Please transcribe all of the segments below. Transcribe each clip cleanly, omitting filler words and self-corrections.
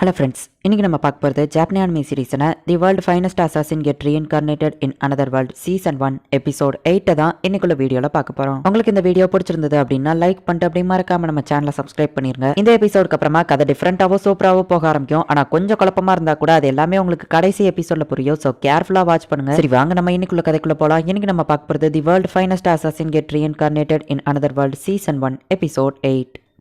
Hello friends, இன்னைக்கு நம்ம பார்க்க போகிறது ஜாப்பனீஸ் அனிமே சீரீஸான the world finest assassin get reincarnated in another world season 1 episode 8 தான் இன்னைக்குள்ள வீடியோவில் பார்க்க போகிறோம். உங்களுக்கு இந்த வீடியோ பிடிச்சிருந்தது அப்படின்னா லைக் பண்ணிட்டு அப்படி மறக்காம நம்ம சேனலை சப்ஸ்கிரைப் பண்ணிருங்க. இந்த எபிசோடுக்கு அப்புறமா கதை டிஃப்ரெண்டாவோ சூப்பராகவோ போக ஆரம்பிக்கும். ஆனால் கொஞ்சம் குழப்பமா இருந்தால் கூட அது எல்லாமே உங்களுக்கு கடைசி எபிசோட்ல புரியும். ஸோ கேர்ஃபுல்லாக வாட்ச் பண்ணுங்க. சரி வாங்க நம்ம இன்னைக்குள்ள கதைக்குள்ள போகலாம். இன்னைக்கு நம்ம பார்க்க போகிறது the world finest assassin get reincarnated in another world season 1 episode 8.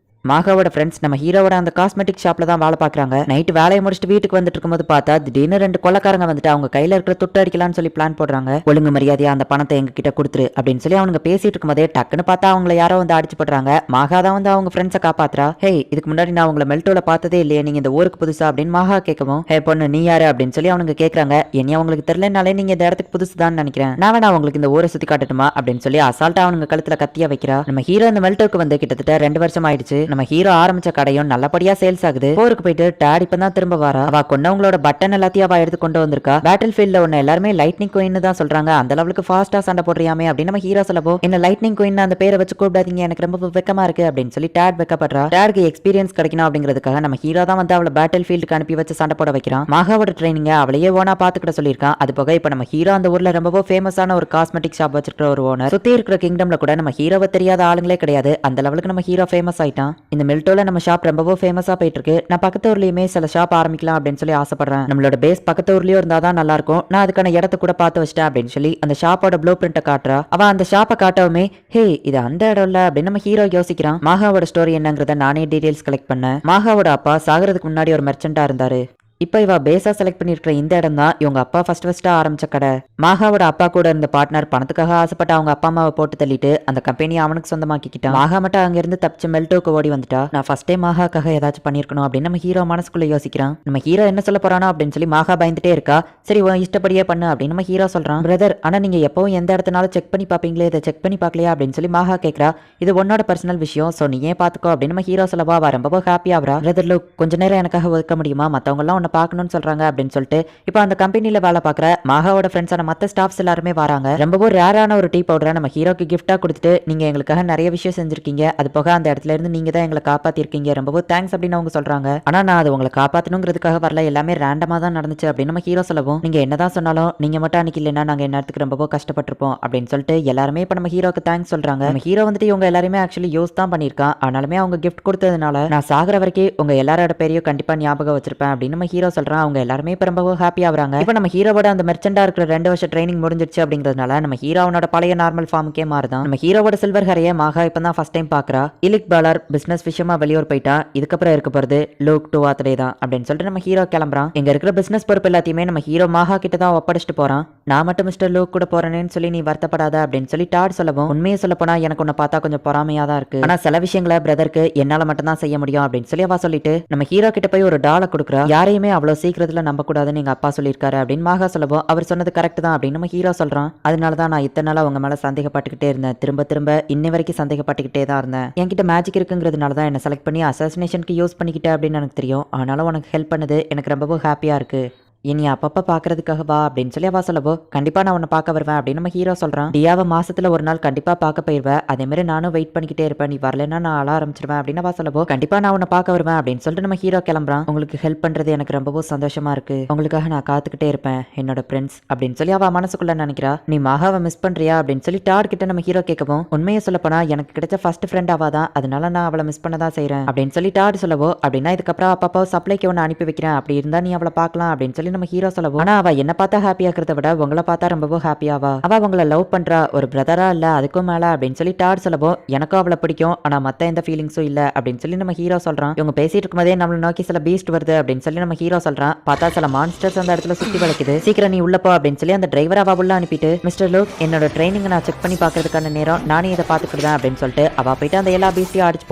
மாகாவோட ஃப்ரெண்ட்ஸ் நம்ம ஹீரோவோட அந்த காஸ்மெட்டிக் ஷாப்ல தான் வேலை பார்க்குறாங்க. நைட்டு வேலையை முடிச்சுட்டு வீட்டுக்கு வந்துட்டு இருக்கும்போது பார்த்தா திடீர்னு 2 கொள்ளக்காரங்க வந்துட்டு அவங்க கையில இருக்கிற துட்டு அடிக்கலாம்னு சொல்லி பிளான் போடுறாங்க. ஒழுங்கு மரியாதையா அந்த பணத்தை எங்க கிட்ட கொடுத்துரு அப்படின்னு சொல்லி அவங்க பேசிட்டு இருக்கும்போதே டக்குன்னு பார்த்தா அவங்களை யாரோ வந்து அடிச்சு போடுறாங்க. மாகா தான் வந்து அவங்க ஃப்ரெண்ட்ஸை காப்பாத்துறா. ஹே, இதுக்கு முன்னாடி நான் உங்களை மெல்டோல பார்த்ததே இல்லையே, நீங்க இந்த ஊருக்கு புதுசா அப்படின்னு மாகா கேட்கவும், ஹே பொண்ணு நீ யாரு அப்படின்னு சொல்லி அவங்க கேட்கறாங்க. என்னைய அவங்களுக்கு தெரியலனாலே நீங்க இந்த இடத்துக்கு புதுசுதான் நினைக்கிறேன், நான் வேணா அவங்களுக்கு இந்த ஊரை சுத்தி காட்டட்டுமா அப்படின்னு சொல்லி அசால்ட்டா அவங்க கழுத்துல கத்தியா வைக்கிறா. நம்ம ஹீரோ இந்த மெல்டோக்கு வந்து கிட்டத்தட்ட 2 வருஷம் ஆயிடுச்சு. நம்ம ஹீரோ ஆரம்பிச்ச கடையும் நல்லபடியா சேல்ஸ் ஆகுது. போருக்கு போயிட்டு டாட் இப்பதான் திரும்ப வரா. அவ கொண்டவங்களோட பட்டன் எல்லாத்தையும் அவ எடுத்து கொண்டு வந்திருக்கா. பேட்டில் ஃபீல்ட்ல ஒன்னு எல்லாருமே லைட்னிங் குயின் தான் சொல்றாங்க. அந்த லெவலுக்கு ஃபாஸ்டா சண்டை போடுறியாமே அப்படின்னு நம்ம ஹீரோ சொல்லப்போ, என்ன லைட்னிங் குயின் அந்த பேரை வச்சு கூப்பிடாதீங்க, எனக்கு ரொம்ப வெக்கமா இருக்கு அப்படின்னு சொல்லி டாட் வெக்கப்படுறா. டாட்க்கு எக்ஸ்பீரியன்ஸ் கிடைக்கணும் அப்படிங்கிறதுக்காக நம்ம ஹீரோ தான் வந்து அவளை பேட்டில் ஃபீல்டுக்கு அனுப்பி வச்சு சண்டை போட வைக்கிறான். மாகாவோட ட்ரைனிங்க அவளையே ஓனா பாத்துக்கிட்ட சொல்லியிருக்கான். அது போக இப்ப நம்ம ஹீரோ அந்த ஊர்ல ரொம்ப ஃபேமஸான ஒரு காஸ்மெட்டிக் ஷாப் வச்சிருக்கிற ஒரு ஓனர். சுத்தி இருக்கிற கிங்டம்ல கூட நம்ம ஹீரோவை தெரியாத ஆளுங்களே கிடையாது. அந்த லெவலுக்கு நம்ம ஹீரோ ஃபேமஸ் ஆயிட்டான். இந்த மில்டோல நம்ம ஷாப் ரொம்பவும் ஃபேமஸா போயிட்டு இருக்கு. நான் பக்கத்து ஊர்லயுமே சில ஷாப் ஆரம்பிக்கலாம் அப்படின்னு சொல்லி ஆசைப்படுறேன். நம்மளோட பேஸ் பக்கத்து ஊர்லயும் இருந்தாதான் நல்லா இருக்கும். நான் அதுக்கான இடத்த கூட பார்த்து வச்சிட்டேன் அப்படின்னு சொல்லி அந்த ஷாப்போட ப்ளூ பிரிண்ட்டை காட்டுறா. அவ அந்த ஷாப்பை காட்டவுமே, ஹே இது அந்த இடம் இல்ல அப்படின்னு நம்ம ஹீரோ யோசிக்கிறான். மாகாவோட ஸ்டோரி என்னங்கிறத நானே டீடைல்ஸ் கலெக்ட் பண்ணேன். மாகாவோட அப்பா சாகிறதுக்கு முன்னாடி ஒரு மெர்ச்சண்டா இருந்தாரு. இப்போ இவ பேஸா செலக்ட் பண்ணிருக்கிற இந்த இடம் தான் இவங்க அப்பா ஃபர்ஸ்ட் ஆரம்பிச்ச கடை. மாகாவோட அப்பா கூட இருந்த பார்ட்னர் பணத்துக்காக ஆசைப்பட்டு அவங்க அப்பா அம்மாவை போட்டு தள்ளிட்டு அந்த கம்பெனியை அவனுக்கு சொந்தமாக்கிக்கிட்டான். மாகா மட்டும் அங்க இருந்து தப்பிச்சு மெல்டோக்கு ஓடி வந்துட்டா. நான் ஃபர்ஸ்டே மாகாக்காக ஏதாச்சும் பண்ணிருக்கணும் அப்படின்னு நம்ம ஹீரோ மனசுக்குள்ள யோசிக்கிறான். நம்ம ஹீரோ என்ன சொல்ல போறானோ அப்படின்னு சொல்லி மாகா பயந்துட்டே இருக்கா. சரி உன் இஷ்டப்படியே பண்ணு அப்படின்னு நம்ம ஹீரோ சொல்றான். பிரதர், ஆனா நீங்க எப்பவும் எந்த இடத்துனாலும் செக் பண்ணி பாப்பீங்களே, இதை செக் பண்ணி பாக்கலையா அப்படின்னு சொல்லி மாகா கேட்கறா. இது உன்னோட பர்சனல் விஷயம், சோ நீ ஏன் பாத்துக்கோ அப்படின்னு நம்ம ஹீரோ சொல்லவா. அவ ரொம்ப ஹாப்பியா ஆவரா. பிரதர் லுக், கொஞ்ச நேரம் எனக்காக ஒதுக்க முடியுமா, மத்தவங்க எல்லாம் உன்னை பார்க்கணும்னு சொல்றாங்க அப்படின்னு சொல்லிட்டு இப்போ அந்த கம்பெனில வேலை பார்க்குற மாகாவோட ஃப்ரெண்ட்ஸான மற்ற ஸ்டாஃப்ஸ் எல்லாருமே வராங்க. ரொம்பவும் ரேரான ஒரு டீ பவுடரை நம்ம ஹீரோக்கு கிஃப்டா கொடுத்துட்டு, நீங்க எங்களுக்காக நிறைய விஷயம் செஞ்சிருக்கீங்க, அது போக அந்த இடத்துல இருந்து நீங்க தான் எங்களை காப்பாத்திருக்கீங்க, ரொம்பவும் தேங்க்ஸ் அப்படின்னு அவங்க சொல்றாங்க. ஆனா நான் அது உங்களை காப்பாத்தணுங்கிறதுக்காக வரல, எல்லாமே ரேண்டமா தான் நடந்துச்சு அப்படின்னு நம்ம ஹீரோ சொல்லவும், நீங்க என்னதான் சொன்னாலும் நீங்க மட்டும் அன்னைக்கு இல்லைன்னா நாங்க என்னத்துக்கு ரொம்பவும் கஷ்டப்பட்டிருப்போம் அப்படின்னு சொல்லிட்டு எல்லாருமே இப்ப நம்ம ஹீரோக்கு தேங்க்ஸ் சொல்றாங்க. நம்ம ஹீரோ வந்துட்டு இவங்க எல்லாருமே ஆக்சுவலி யூஸ் தான் பண்ணிருக்கான். ஆனாலுமே அவங்க கிஃப்ட் கொடுத்ததுனால நான் சாகிற வரைக்கும் உங்க எல்லாரோட பேரையும் கண்டிப்பா ஞாபகம் வச்சிருப்பேன் அப்படின்னு நம்ம ஹீரோ சொல்றான். அவங்க எல்லாருமே இப்ப ரொம்ப ஹாப்பியா வராங்க. இப்போ நம்ம ஹீரோவோட அந்த மெர்ச்சண்டா இருக்கிற 2 வருஷம் ட்ரைனிங் முடிஞ்சிருச்சு அப்படிங்கிறதுனால நம்ம ஹீரோவோட பழைய நார்மல் ஃபார்முக்கே மாறுதான். நம்ம ஹீரோவோட சில்வர் ஹரைய மாகா இப்பதான் ஃபர்ஸ்ட் டைம் பாக்குறா. இலிக் பாலர் பிசினஸ் விஷயமா வெளியூர் போயிட்டா. இதுக்கப்புறம் இருக்க போறது லூக் 2 ஆத்தடே தான் அப்படின்னு சொல்லிட்டு நம்ம ஹீரோ கிளம்புறான். எங்க இருக்கிற பிசினஸ் பொறுப்பு எல்லாத்தையுமே நம்ம ஹீரோ மாகா கிட்ட தான் ஒப்படைச்சிட்டு போறான். நான் மட்டும் மிஸ்டர் லூக் கூட போறேன்னு சொல்லி நீ வருத்தப்படாத அப்படின்னு சொல்லி டாட் சொல்லவும், உண்மையை சொல்ல போனா எனக்கு உன்னை பார்த்தா கொஞ்சம் பொறாமையா தான் இருக்கு, ஆனா சில விஷயங்களை பிரதருக்கு என்னால மட்டும் தான் செய்ய முடியும் அப்படின்னு சொல்லி அவ சொல்லிட்டு நம்ம ஹீரோ கிட்ட போய் ஒரு டாலை கொடுக்குறா. யாரையுமே அவ்வளவு சீக்கிரத்துல நம்ப கூடாதுன்னு எங்க அப்பா சொல்லியிருக்காரு அப்படின்னு மாகா சொல்லவும், அவர் சொன்னது கரெக்ட் தான் அப்படின்னு நம்ம ஹீரோ சொல்றான். அதனாலதான் நான் இத்தனை நாள் அவங்க மேல சந்தேகப்பட்டுக்கிட்டே இருந்தேன், திரும்ப இன்னை வரைக்கும் சந்தேகப்பட்டுக்கிட்டே தான் இருந்தேன். என்கிட்ட மேஜிக் இருக்குங்கிறதுனால தான் என்ன செலக்ட் பண்ணி அசாசினேஷனுக்கு யூஸ் பண்ணிக்கிட்டேன் அப்படின்னு எனக்கு தெரியும். ஆனாலும் உனக்கு ஹெல்ப் பண்ணது எனக்கு ரொம்பவும் ஹாப்பியா இருக்கு, இனி அப்பப்ப பாக்குறதுக்காக வா அப்படின்னு சொல்லி அவ சொல்லவோ, கண்டிப்பா நான் உன்னை பார்க்க வருவேன் அப்படின்னு நம்ம ஹீரோ சொல்றான். டியாவை மாசத்துல ஒரு நாள் கண்டிப்பா பார்க்க போயிருவேன், அதே மாதிரி நானும் வெயிட் பண்ணிக்கிட்டே இருப்பேன், நீ வரலன்னா நான் அழ ஆரம்பிச்சிருவேன் அப்படின்னு அவ சொல்லவோ, கண்டிப்பா நான் உன்னை பார்க்க வருவேன் அப்படின்னு சொல்லிட்டு நம்ம ஹீரோ கிளம்புறான். உங்களுக்கு ஹெல்ப் பண்றது எனக்கு ரொம்பவும் சந்தோஷமா இருக்கு, உங்களுக்காக நான் காத்துக்கிட்டே இருப்பேன் என்னோட ஃப்ரெண்ட்ஸ் அப்படின்னு சொல்லி அவ மனசுக்குள்ள நினைக்கிறா. நீ மகாவை மிஸ் பண்றியா அப்படின்னு சொல்லி டாட் கிட்ட நம்ம ஹீரோ கேட்கவும், உண்மையை சொல்ல போனா எனக்கு கிடைச்ச ஃபர்ஸ்ட் ஃப்ரெண்ட் அவதான், அதனால நான் அவளை மிஸ் பண்ணதான் செய்யறேன் அப்படின்னு சொல்லி டாட் சொல்லவோ, அப்படின்னா இதுக்கப்புறம் அப்பப்போ சப்ளைக்கு ஒன்று அனுப்பி வைக்கிறேன், அப்படி இருந்தா நீ அவளை பார்க்கலாம் அப்படின்னு சொல்லி நம்ம ஹீரோ சொல்லவோ, அவ என்ன பார்த்தா ஹாப்பியா இருக்கிறத விட உங்களை பார்த்தா ரொம்பவும் ஹாப்பியாவா. அவ உங்களை லவ் பண்றா, ஒரு பிரதரா இல்ல அதுக்கும் மேல அப்படின்னு சொல்லி டாட் சொல்லவோ, எனக்கும் அவளை பிடிக்கும், ஆனா மத்த எந்த ஃபீலிங்ஸும் இல்ல அப்படின்னு சொல்லி நம்ம ஹீரோ சொல்றான். இவங்க பேசிட்டு இருக்கும்போதே நம்மள நோக்கி சில பீஸ்ட் வருது அப்படின்னு சொல்லி நம்ம ஹீரோ சொல்றான். பார்த்தா சில மான்ஸ்டர்ஸ் அந்த இடத்துல சுத்தி வளைக்குது, சீக்கிரம் நீ உள்ள போ அப்படின்னு சொல்லி அந்த டிரைவர் அவ உள்ள அனுப்பிட்டு, மிஸ்டர் லூக் என்னோட ட்ரைனிங் நான் செக் பண்ணி பாக்குறதுக்கான நேரம், நானே இதை பாத்துக்கிடுவேன் அப்படின்னு சொல்லிட்டு அவ போயிட்டு அந்த எல்லா பீஸ்டையும் அடிச்சு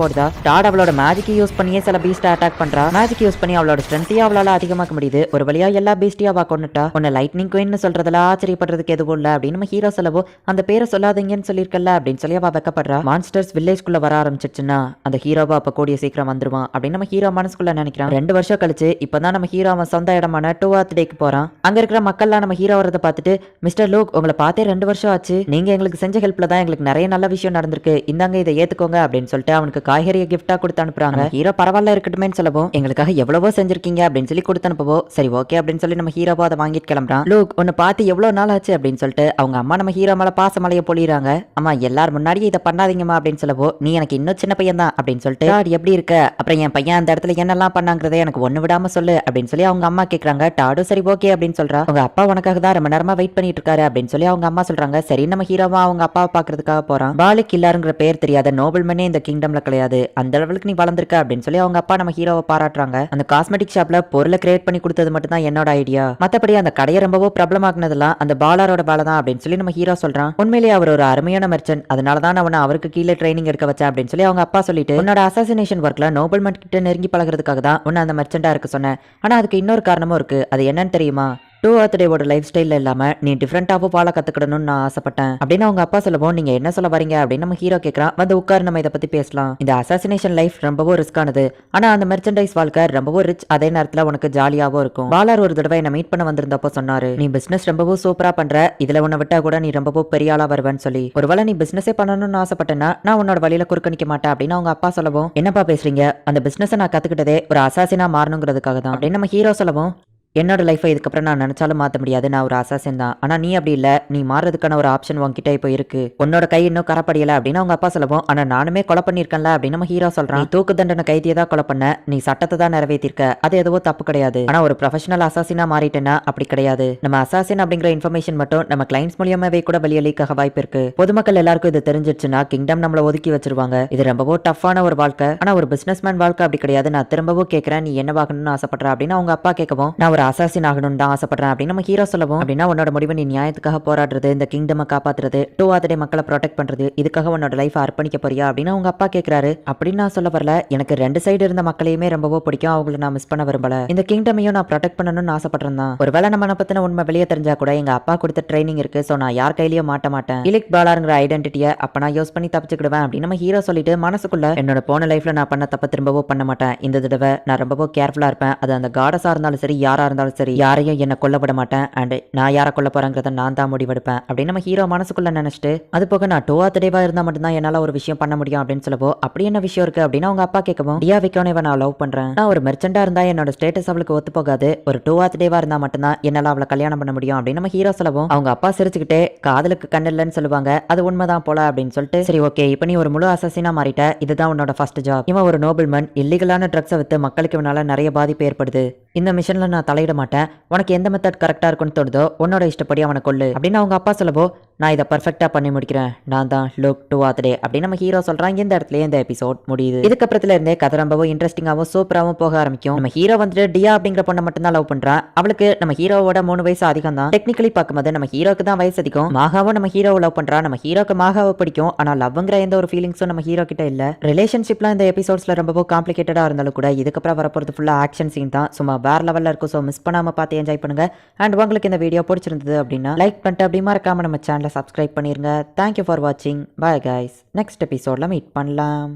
போடுதா. டாட் அவளோட மேஜிக் யூஸ் பண்ணியே சில பீஸ்ட் அட்டாக் பண்றா. மேஜிக் யூஸ் பண்ணி அவளோட ஸ்ட்ரென்த்தையும் அவளால அதிகமாக்க முடியுது. ஒரு வழியா எல்லா எல்லா பீஸ்டியாவா கொண்டுட்டா, உன்னை லைட்னிங் குயின்னு சொல்றதுல ஆச்சரியப்படுறதுக்கு எதுவும் இல்ல அப்படின்னு நம்ம ஹீரோ சொல்லவோ, அந்த பேரை சொல்லாதீங்கன்னு சொல்லியிருக்கல அப்படின்னு சொல்லி அவ வெக்கப்படுறா. மான்ஸ்டர்ஸ் வில்லேஜ்குள்ள வர ஆரம்பிச்சிருச்சுன்னா அந்த ஹீரோவா அப்ப கூடிய சீக்கிரம் வந்துருவான் அப்படின்னு நம்ம ஹீரோ மனசுக்குள்ள நினைக்கிறான். 2 வருஷம் கழிச்சு இப்பதான் நம்ம ஹீரோ அவன் சொந்த இடமான டூவாத் டேக்கு போறான். அங்க இருக்கிற மக்கள்லாம் நம்ம ஹீரோ வரதை பார்த்துட்டு, மிஸ்டர் லூக் உங்களை பார்த்தே 2 வருஷம் ஆச்சு, நீங்க எங்களுக்கு செஞ்ச ஹெல்ப்ல தான் எங்களுக்கு நிறைய நல்ல விஷயம் நடந்திருக்கு, இந்தாங்க இதை ஏத்துக்கோங்க அப்படின்னு சொல்லிட்டு அவனுக்கு காய்கறியை கிஃப்டா கொடுத்து அனுப்புறாங்க. ஹீரோ பரவாயில்ல இருக்கட்டுமே சொல்லவும், எங்களுக்காக எவ்வளவோ செஞ்சிருக்கீங்க அப்படின்னு சொல்லி கொடுத்து அனுப்பவோ, சரி ஓகே அப்படின்னு சொல்லி நம்ம ஹீரோவோ அதை வாங்கிட்டு கிளம்புறான். லூக் உன்னை பார்த்து எவ்வளவு நாள் ஆச்சு அப்படின்னு சொல்லிட்டு அவங்க அம்மா நம்ம ஹீரோ மேல பாசமலையை பொழிறாங்க. அம்மா எல்லாரும் முன்னாடியே இதை பண்ணாதீங்கம்மா அப்படின்னு சொல்லவோ, நீ எனக்கு இன்னும் சின்ன பையன் தான் அப்படின்னு சொல்லிட்டு, டாட் எப்படி இருக்க, அப்புறம் என் பையன் அந்த இடத்துல என்னெல்லாம் பண்ணாங்கிறத எனக்கு ஒண்ணு விடாம சொல்லு அப்படின்னு சொல்லி அவங்க அம்மா கேக்குறாங்க. டாடும் சரி ஓகே அப்படின்னு சொல்றா. அவங்க அப்பா உனக்காக தான் ரொம்ப நேரமா வெயிட் பண்ணிட்டு இருக்காரு அப்படின்னு சொல்லி அவங்க அம்மா சொல்றாங்க. சரி நம்ம ஹீரோவா அவங்க அப்பாவை பாக்குறதுக்காக போறான். பாலு கில்லாருங்கிற பேர் தெரியாத நோபல்மேனே இந்த கிங்டம்ல கிடையாது, அந்த அளவுக்கு நீ வளர்ந்திருக்க அப்படின்னு சொல்லி அவங்க அப்பா நம்ம ஹீரோவை பாராட்டுறாங்க. அந்த காஸ்மெட்டிக் ஷாப்ல பொருளை கிரியேட் பண்ணி கொடுத்தது மட்டும் தான் என்னோட ஐடியா, மத்தபடி அந்த கடையை ரொம்பவோ பிரபலமாக்குனதெல்லாம் அந்த பாலாரோட வேலை தான் அப்படின்னு சொல்லி நம்ம ஹீரோ சொல்றான். உண்மையிலேயே அவர் ஒரு அருமையான மெர்ச்சன்ட், அதனாலதான் நான் அவருக்கு கீழே ட்ரைனிங் எடுக்க வச்சேன் அப்படின்னு சொல்லி அவங்க அப்பா சொல்லிட்டு, உன்னோட அசாசினேஷன் ஒர்க்ல நோபல்மேன் கிட்ட நெருங்கி பழகிறதுக்காக தான் உன்னை அந்த மெர்ச்சண்டா இருக்க சொன்னேன். ஆனா அதுக்கு இன்னொரு காரணமும் இருக்கு, அது என்னன்னு தெரியுமா, டூவாத் டேவோட லைஃப் ஸ்டைல்ல இல்லாம நீ டிஃப்ரெண்டாவும் வாழ கத்துக்கணும்னு நான் ஆசைப்பட்டேன் அப்படின்னு அவங்க அப்பா சொல்லவும், நீங்க என்ன சொல்ல வரீங்க அப்படின்னு நம்ம ஹீரோ கேட்கறான். வந்து உட்கார் நம்ம இதை பத்தி பேசலாம். இந்த அசாசினேஷன் லைஃப் ரொம்பவும் ரிஸ்கானது, ஆனா அந்த மெர்ச்சன்டைஸ் வாழ்க்கை ரொம்பவும் ரிச், அதே நேரத்துல உனக்கு ஜாலியாவும் இருக்கும். பாலார் ஒரு தடவை என்ன மீட் பண்ண வந்திருந்தப்போ சொன்னாரு, நீ பிசினஸ் ரொம்பவும் சூப்பரா பண்ற, இதுல உன்னை விட்டா கூட நீ ரொம்பவும் பெரிய ஆளா வருவேன்னு சொல்லி. ஒருவேளை நீ பிசினஸே பண்ணணும்னு ஆசைப்பட்டேன்னா நான் உன்னோட வழியில குறுக்க நிக்க மாட்டேன் அப்படின்னு அவங்க அப்பா சொல்லவும், என்னப்பா பேசுறீங்க, அந்த பிசினஸ் நான் கத்துக்கிட்டதே ஒரு அசாசினா மாறணுங்கிறதுக்காக தான் அப்படின்னு நம்ம ஹீரோ சொல்லவும், என்னோட லைஃபை இதுக்கப்புறம் நான் நினைச்சாலும் மாற்ற முடியாது, நான் ஒரு அசாசின் தான், ஆனா நீ அப்படி இல்லை, நீ மாறதுக்கான ஒரு ஆப்ஷன் உன்கிட்ட இப்போ இருக்கு, உன்னோட கை இன்னும் கரப்படியல அப்படின்னு அவங்க அப்பா சொல்லவும், ஆனா நானுமே கொலை பண்ணிருக்கேன்ல அப்படின்னு நம்ம ஹீரோ சொல்றான். நீ தூக்கு தண்டனை கைதியை தான் கொலை பண்ண, நீ சட்டத்தை தான் நிறைவேற்றிருக்க, அது எதுவோ தப்பு கிடையாது, ஆனா ஒரு ப்ரொஃபஷனல் அசாசினா மாறிட்டேன்னா அப்படி கிடையாது. நம்ம அசாசின் அப்படிங்கிற இன்ஃபர்மேஷன் மட்டும் நம்ம கிளைண்ட்ஸ் மூலியமாவே கூட வெளியே லீக் ஆக வாய்ப்பு இருக்கு. பொதுமக்கள் எல்லாருக்கும் இது தெரிஞ்சிருச்சுன்னா கிங்டம் நம்மள ஒதுக்கி வச்சிருவாங்க. இது ரொம்பவோ டஃப்பான ஒரு வாழ்க்கை, ஆனா ஒரு பிசினஸ் மேன் வாழ்க்கை அப்படி கிடையாது. நான் திரும்பவும் கேட்கறேன், நீ என்ன வாங்கணும்னு ஆசைப்படுற அப்படின்னு அவங்க அப்பா கேட்கவும், நான் ஒரு அசாசின் ஆகணும்னு தான் ஆசைப்படுறேன் அப்படின்னு நம்ம ஹீரோ சொல்லவும், அப்படின்னா உன்னோட முடிவு நீ நியாயத்துக்காக போராடுறது, இந்த கிங்டமை காப்பாத்துறது, டூவாத் டே மக்களை ப்ரொடெக்ட் பண்றது, இதுக்காக உன்னோட லைஃப் அர்ப்பணிக்க போறியா அப்படின்னு அவங்க அப்பா கேட்கிறாரு. அப்படின்னு நான் சொல்ல வரல, எனக்கு 2 சைடு இருந்த மக்களையுமே ரொம்பவோ பிடிக்கும், அவங்களை நான் மிஸ் பண்ண விரும்பல, இந்த கிங்டமையும் நான் ப்ரொடெக்ட் பண்ணணும்னு ஆசைப்படுறேன் தான். ஒருவேளை நம்ம பத்தின உண்மை வெளியே தெரிஞ்சா கூட எங்க அப்பா கொடுத்த ட்ரைனிங் இருக்கு, சோ நான் யார் கையிலயும் மாட்ட மாட்டேன், இலிக் பாலாருங்கிற ஐடென்டிட்டியை அப்ப நான் யூஸ் பண்ணி தப்பிச்சுக்கிடுவேன் அப்படின்னு நம்ம ஹீரோ சொல்லிட்டு மனசுக்குள்ள, என்னோட போன லைஃப்ல நான் பண்ண தப்ப திரும்பவும் பண்ண மாட்டேன், இந்த தடவை நான் ரொம்பவோ கேர்ஃபுல்லா இருப்பேன், அது அந்த காடஸா இருந்தாலும் சரி யாரா இருந்தாலும் சரி, யாரையும் என்ன கொல்ல விட மாட்டேன், அண்ட் நான் யாரை கொல்ல போறேங்கிறத நான் தான் முடிவெடுப்பேன் அப்படின்னு நம்ம ஹீரோ மனசுக்குள்ள நினைச்சிட்டு, அது போக நான் டூவாத் டேவா இருந்தா மட்டும்தான் என்னால ஒரு விஷயம் பண்ண முடியும் அப்படின்னு சொல்லவோ, அப்படி என்ன விஷயம் இருக்கு அப்படின்னு அவங்க அப்பா கேட்கவும், டியா விக்ரோனேவை நான் லவ் பண்றேன், நான் ஒரு மெர்ச்சண்டா இருந்தா என்னோட ஸ்டேட்டஸ் அவளுக்கு ஒத்து போகாது, ஒரு டூவாத் டேவா இருந்தா மட்டும்தான் என்னால அவளை கல்யாணம் பண்ண முடியும் அப்படின்னு நம்ம ஹீரோ சொல்லவும், அவங்க அப்பா சிரிச்சுக்கிட்டே, காதலுக்கு கண்ணில்லன்னு சொல்லுவாங்க, அது உண்மைதான் போல அப்படின்னு சொல்லிட்டு, சரி ஓகே இப்போ நீ ஒரு முழு அசாசினா மாறிட்ட, இதுதான் உன்னோட ஃபர்ஸ்ட் ஜாப், இவன் ஒரு நோபல்மேன், இல்லீகலான ட்ரக்ஸை வித்து மக்களுக்கு இவனால நிறைய பாதிப்பு ஏற்படுது, இந்த மிஷன்ல நான் தலையிட மாட்டேன், உனக்கு எந்த மெத்தட் கரெக்டா இருக்குன்னு தோணுதோ உன்னோட இஷ்டப்படி அவனை கொள்ளு அப்படின்னு அவங்க அப்பா சொல்லவோ, நான் இதை பர்ஃபெக்டா பண்ணி முடிக்கிறேன், நான் தான் லுக் டூவாத் டே அப்படின்னு நம்ம ஹீரோ சொல்றாங்க. இந்த இடத்துல இந்த எபிசோட் முடியுது. இதுக்கப்புறத்துல இருந்தே கதை ரொம்பவும் இன்ட்ரெஸ்டிங்காவும் சூப்பராகவும் போக ஆரம்பிக்கும். நம்ம ஹீரோ வந்துட்டு டியா அப்படிங்கிற பொண்ணை மட்டும் தான் லவ் பண்றான், அவளுக்கு நம்ம ஹீரோவோட 3 வயசு அதிகம் தான். டெக்னிக்கலி பார்க்கும்போது நம்ம ஹீரோக்கு தான் வயசு அதிகம். மாகாவும் நம்ம ஹீரோவை லவ் பண்றா, நம்ம ஹீரோக்கு மாகாவை பிடிக்கும், ஆனா லவ்ங்கிற எந்த ஒரு ஃபீலிங்ஸும் நம்ம ஹீரோ கிட்ட இல்ல. ரிலேஷன்ஷிப்லாம் இந்த எபிசோட்ஸ்ல ரொம்பவும் காம்ப்ளிகேட்டடா இருந்தாலும் கூட இதுக்கப்புறம் வரப்போறது ஃபுல்லா ஆக்ஷன் சீன் தான், சும்மா வேற லெவல்ல இருக்கும். ஸோ மிஸ் பண்ணாம பார்த்து என்ஜாய் பண்ணுங்க. அண்ட் உங்களுக்கு இந்த வீடியோ பிடிச்சிருந்தது அப்படின்னா லைக் பண்ணிட்டு அப்படி மறக்காம நம்ம சேனலை சப்ஸ்கிரைப் பண்ணிருங்க. தேங்க்யூ ஃபார் வாட்சிங். பாய் கைஸ், நெக்ஸ்ட் எபிசோட்ல மீட் பண்ணலாம்.